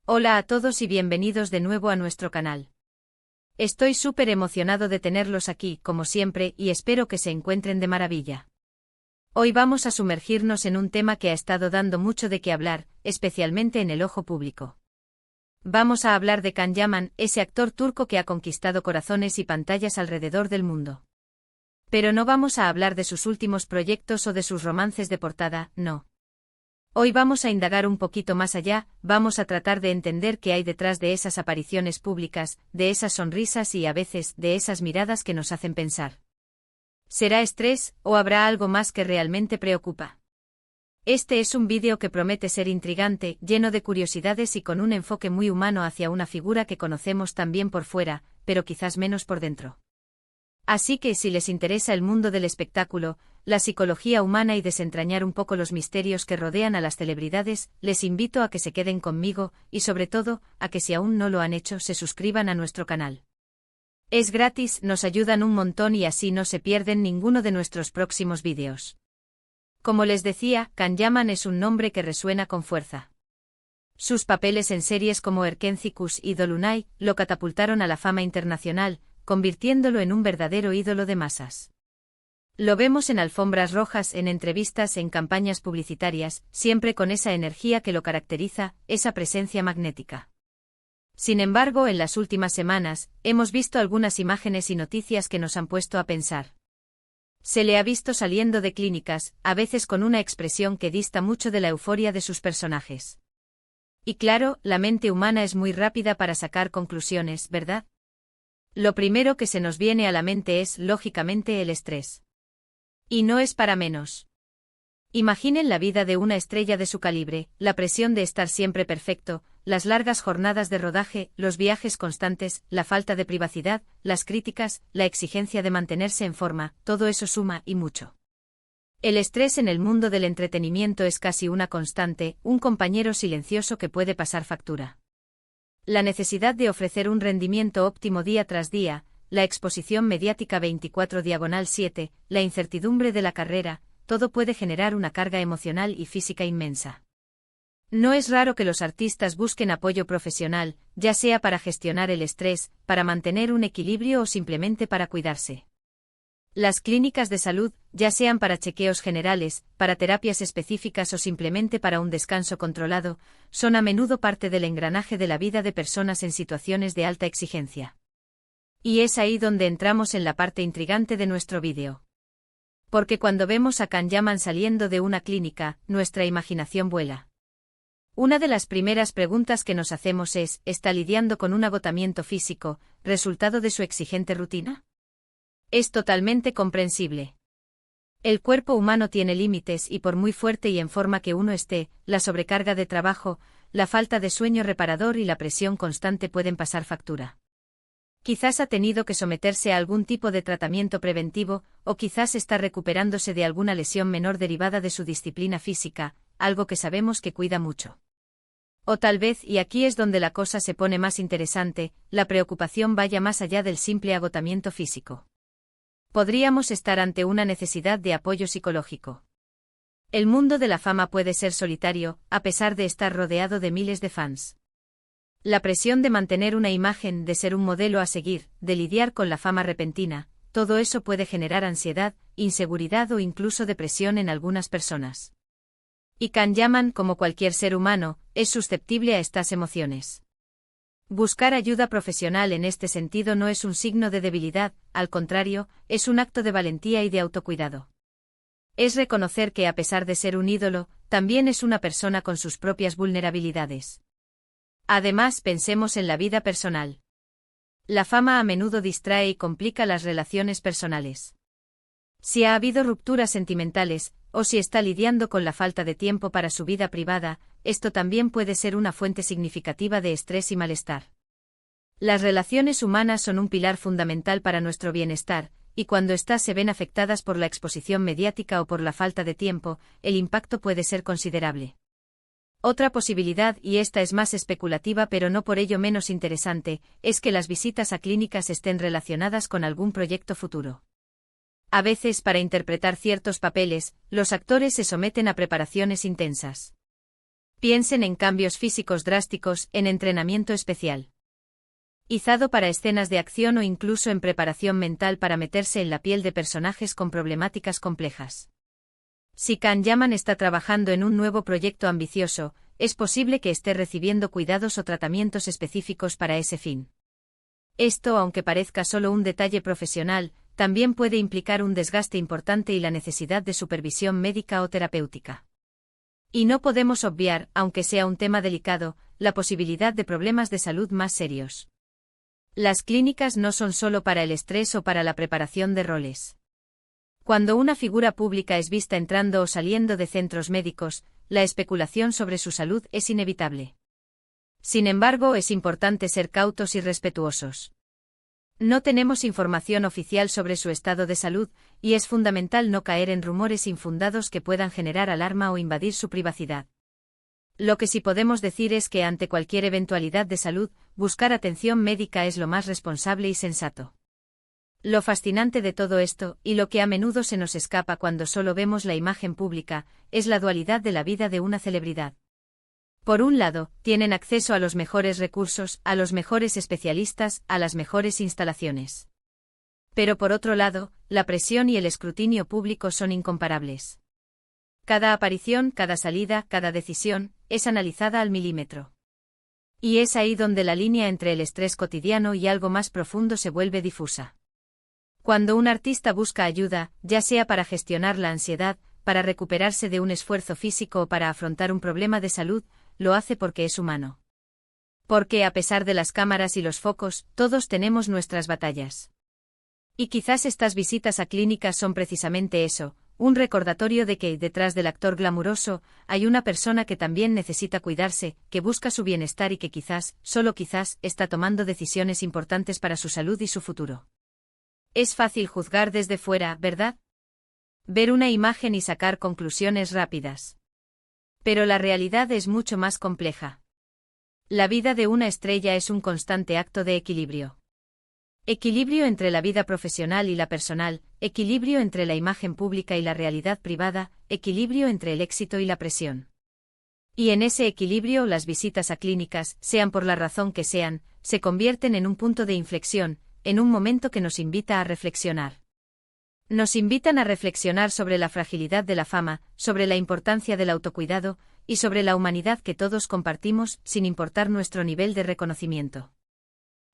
Hola a todos y bienvenidos de nuevo a nuestro canal. Estoy súper emocionado de tenerlos aquí, como siempre, y espero que se encuentren de maravilla. Hoy vamos a sumergirnos en un tema que ha estado dando mucho de qué hablar, especialmente en el ojo público. Vamos a hablar de Can Yaman, ese actor turco que ha conquistado corazones y pantallas alrededor del mundo. Pero no vamos a hablar de sus últimos proyectos o de sus romances de portada, no. Hoy vamos a indagar un poquito más allá, vamos a tratar de entender qué hay detrás de esas apariciones públicas, de esas sonrisas y a veces de esas miradas que nos hacen pensar. ¿Será estrés o habrá algo más que realmente preocupa? Este es un vídeo que promete ser intrigante, lleno de curiosidades y con un enfoque muy humano hacia una figura que conocemos tan bien por fuera, pero quizás menos por dentro. Así que si les interesa el mundo del espectáculo, la psicología humana y desentrañar un poco los misterios que rodean a las celebridades, les invito a que se queden conmigo, y sobre todo, a que si aún no lo han hecho se suscriban a nuestro canal. Es gratis, nos ayudan un montón y así no se pierden ninguno de nuestros próximos vídeos. Como les decía, Can Yaman es un nombre que resuena con fuerza. Sus papeles en series como Erkencikus y Dolunay lo catapultaron a la fama internacional, convirtiéndolo en un verdadero ídolo de masas. Lo vemos en alfombras rojas, en entrevistas, en campañas publicitarias, siempre con esa energía que lo caracteriza, esa presencia magnética. Sin embargo, en las últimas semanas, hemos visto algunas imágenes y noticias que nos han puesto a pensar. Se le ha visto saliendo de clínicas, a veces con una expresión que dista mucho de la euforia de sus personajes. Y claro, la mente humana es muy rápida para sacar conclusiones, ¿verdad? Lo primero que se nos viene a la mente es, lógicamente, el estrés. Y no es para menos. Imaginen la vida de una estrella de su calibre, la presión de estar siempre perfecto, las largas jornadas de rodaje, los viajes constantes, la falta de privacidad, las críticas, la exigencia de mantenerse en forma, todo eso suma y mucho. El estrés en el mundo del entretenimiento es casi una constante, un compañero silencioso que puede pasar factura. La necesidad de ofrecer un rendimiento óptimo día tras día, la exposición mediática 24/7, la incertidumbre de la carrera, todo puede generar una carga emocional y física inmensa. No es raro que los artistas busquen apoyo profesional, ya sea para gestionar el estrés, para mantener un equilibrio o simplemente para cuidarse. Las clínicas de salud, ya sean para chequeos generales, para terapias específicas o simplemente para un descanso controlado, son a menudo parte del engranaje de la vida de personas en situaciones de alta exigencia. Y es ahí donde entramos en la parte intrigante de nuestro vídeo. Porque cuando vemos a Can Yaman saliendo de una clínica, nuestra imaginación vuela. Una de las primeras preguntas que nos hacemos es, ¿está lidiando con un agotamiento físico, resultado de su exigente rutina? Es totalmente comprensible. El cuerpo humano tiene límites y por muy fuerte y en forma que uno esté, la sobrecarga de trabajo, la falta de sueño reparador y la presión constante pueden pasar factura. Quizás ha tenido que someterse a algún tipo de tratamiento preventivo, o quizás está recuperándose de alguna lesión menor derivada de su disciplina física, algo que sabemos que cuida mucho. O tal vez, y aquí es donde la cosa se pone más interesante, la preocupación vaya más allá del simple agotamiento físico. Podríamos estar ante una necesidad de apoyo psicológico. El mundo de la fama puede ser solitario, a pesar de estar rodeado de miles de fans. La presión de mantener una imagen, de ser un modelo a seguir, de lidiar con la fama repentina, todo eso puede generar ansiedad, inseguridad o incluso depresión en algunas personas. Y Can Yaman, como cualquier ser humano, es susceptible a estas emociones. Buscar ayuda profesional en este sentido no es un signo de debilidad, al contrario, es un acto de valentía y de autocuidado. Es reconocer que a pesar de ser un ídolo, también es una persona con sus propias vulnerabilidades. Además, pensemos en la vida personal. La fama a menudo distrae y complica las relaciones personales. Si ha habido rupturas sentimentales, o si está lidiando con la falta de tiempo para su vida privada, esto también puede ser una fuente significativa de estrés y malestar. Las relaciones humanas son un pilar fundamental para nuestro bienestar, y cuando éstas se ven afectadas por la exposición mediática o por la falta de tiempo, el impacto puede ser considerable. Otra posibilidad, y esta es más especulativa pero no por ello menos interesante, es que las visitas a clínicas estén relacionadas con algún proyecto futuro. A veces, para interpretar ciertos papeles, los actores se someten a preparaciones intensas. Piensen en cambios físicos drásticos, en entrenamiento especial. Izado para escenas de acción o incluso en preparación mental para meterse en la piel de personajes con problemáticas complejas. Si Can Yaman está trabajando en un nuevo proyecto ambicioso, es posible que esté recibiendo cuidados o tratamientos específicos para ese fin. Esto, aunque parezca solo un detalle profesional, también puede implicar un desgaste importante y la necesidad de supervisión médica o terapéutica. Y no podemos obviar, aunque sea un tema delicado, la posibilidad de problemas de salud más serios. Las clínicas no son solo para el estrés o para la preparación de roles. Cuando una figura pública es vista entrando o saliendo de centros médicos, la especulación sobre su salud es inevitable. Sin embargo, es importante ser cautos y respetuosos. No tenemos información oficial sobre su estado de salud, y es fundamental no caer en rumores infundados que puedan generar alarma o invadir su privacidad. Lo que sí podemos decir es que ante cualquier eventualidad de salud, buscar atención médica es lo más responsable y sensato. Lo fascinante de todo esto, y lo que a menudo se nos escapa cuando solo vemos la imagen pública, es la dualidad de la vida de una celebridad. Por un lado, tienen acceso a los mejores recursos, a los mejores especialistas, a las mejores instalaciones. Pero por otro lado, la presión y el escrutinio público son incomparables. Cada aparición, cada salida, cada decisión, es analizada al milímetro. Y es ahí donde la línea entre el estrés cotidiano y algo más profundo se vuelve difusa. Cuando un artista busca ayuda, ya sea para gestionar la ansiedad, para recuperarse de un esfuerzo físico o para afrontar un problema de salud, lo hace porque es humano. Porque a pesar de las cámaras y los focos, todos tenemos nuestras batallas. Y quizás estas visitas a clínicas son precisamente eso, un recordatorio de que, detrás del actor glamuroso, hay una persona que también necesita cuidarse, que busca su bienestar y que quizás, solo quizás, está tomando decisiones importantes para su salud y su futuro. Es fácil juzgar desde fuera, ¿verdad? Ver una imagen y sacar conclusiones rápidas. Pero la realidad es mucho más compleja. La vida de una estrella es un constante acto de equilibrio. Equilibrio entre la vida profesional y la personal, equilibrio entre la imagen pública y la realidad privada, equilibrio entre el éxito y la presión. Y en ese equilibrio las visitas a clínicas, sean por la razón que sean, se convierten en un punto de inflexión, en un momento que nos invita a reflexionar. Nos invitan a reflexionar sobre la fragilidad de la fama, sobre la importancia del autocuidado, y sobre la humanidad que todos compartimos, sin importar nuestro nivel de reconocimiento.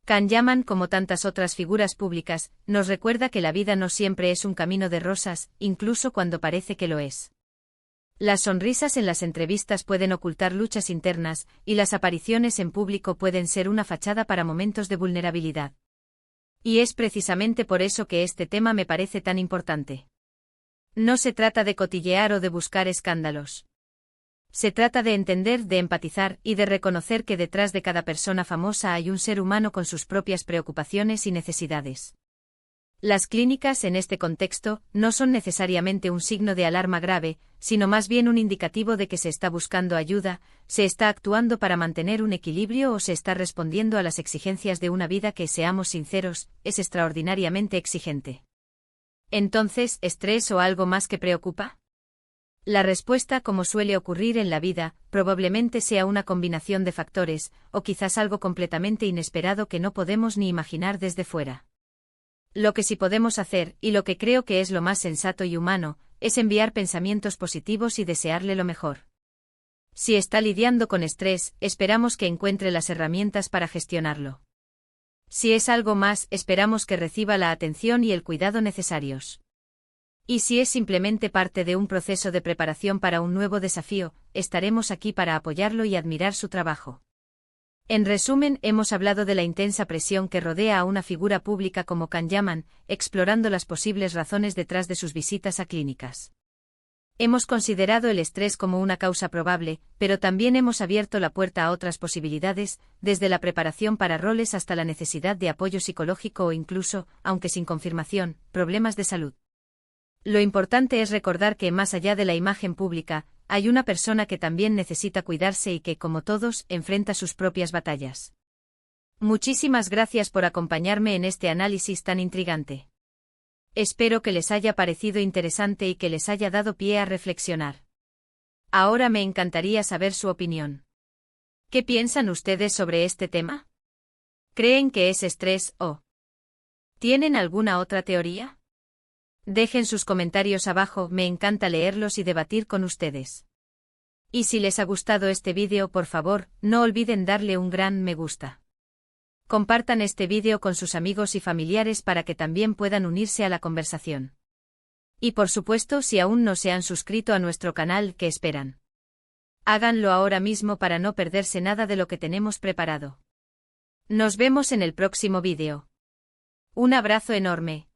Can Yaman, como tantas otras figuras públicas, nos recuerda que la vida no siempre es un camino de rosas, incluso cuando parece que lo es. Las sonrisas en las entrevistas pueden ocultar luchas internas, y las apariciones en público pueden ser una fachada para momentos de vulnerabilidad. Y es precisamente por eso que este tema me parece tan importante. No se trata de cotillear o de buscar escándalos. Se trata de entender, de empatizar y de reconocer que detrás de cada persona famosa hay un ser humano con sus propias preocupaciones y necesidades. Las clínicas en este contexto no son necesariamente un signo de alarma grave, sino más bien un indicativo de que se está buscando ayuda, se está actuando para mantener un equilibrio o se está respondiendo a las exigencias de una vida que, seamos sinceros, es extraordinariamente exigente. Entonces, ¿estrés o algo más que preocupa? La respuesta, como suele ocurrir en la vida, probablemente sea una combinación de factores, o quizás algo completamente inesperado que no podemos ni imaginar desde fuera. Lo que sí podemos hacer, y lo que creo que es lo más sensato y humano, es enviar pensamientos positivos y desearle lo mejor. Si está lidiando con estrés, esperamos que encuentre las herramientas para gestionarlo. Si es algo más, esperamos que reciba la atención y el cuidado necesarios. Y si es simplemente parte de un proceso de preparación para un nuevo desafío, estaremos aquí para apoyarlo y admirar su trabajo. En resumen, hemos hablado de la intensa presión que rodea a una figura pública como Can Yaman, explorando las posibles razones detrás de sus visitas a clínicas. Hemos considerado el estrés como una causa probable, pero también hemos abierto la puerta a otras posibilidades, desde la preparación para roles hasta la necesidad de apoyo psicológico o incluso, aunque sin confirmación, problemas de salud. Lo importante es recordar que, más allá de la imagen pública, hay una persona que también necesita cuidarse y que, como todos, enfrenta sus propias batallas. Muchísimas gracias por acompañarme en este análisis tan intrigante. Espero que les haya parecido interesante y que les haya dado pie a reflexionar. Ahora me encantaría saber su opinión. ¿Qué piensan ustedes sobre este tema? ¿Creen que es estrés o tienen alguna otra teoría? Dejen sus comentarios abajo, me encanta leerlos y debatir con ustedes. Y si les ha gustado este vídeo, por favor, no olviden darle un gran me gusta. Compartan este vídeo con sus amigos y familiares para que también puedan unirse a la conversación. Y por supuesto, si aún no se han suscrito a nuestro canal, ¿qué esperan? Háganlo ahora mismo para no perderse nada de lo que tenemos preparado. Nos vemos en el próximo vídeo. Un abrazo enorme.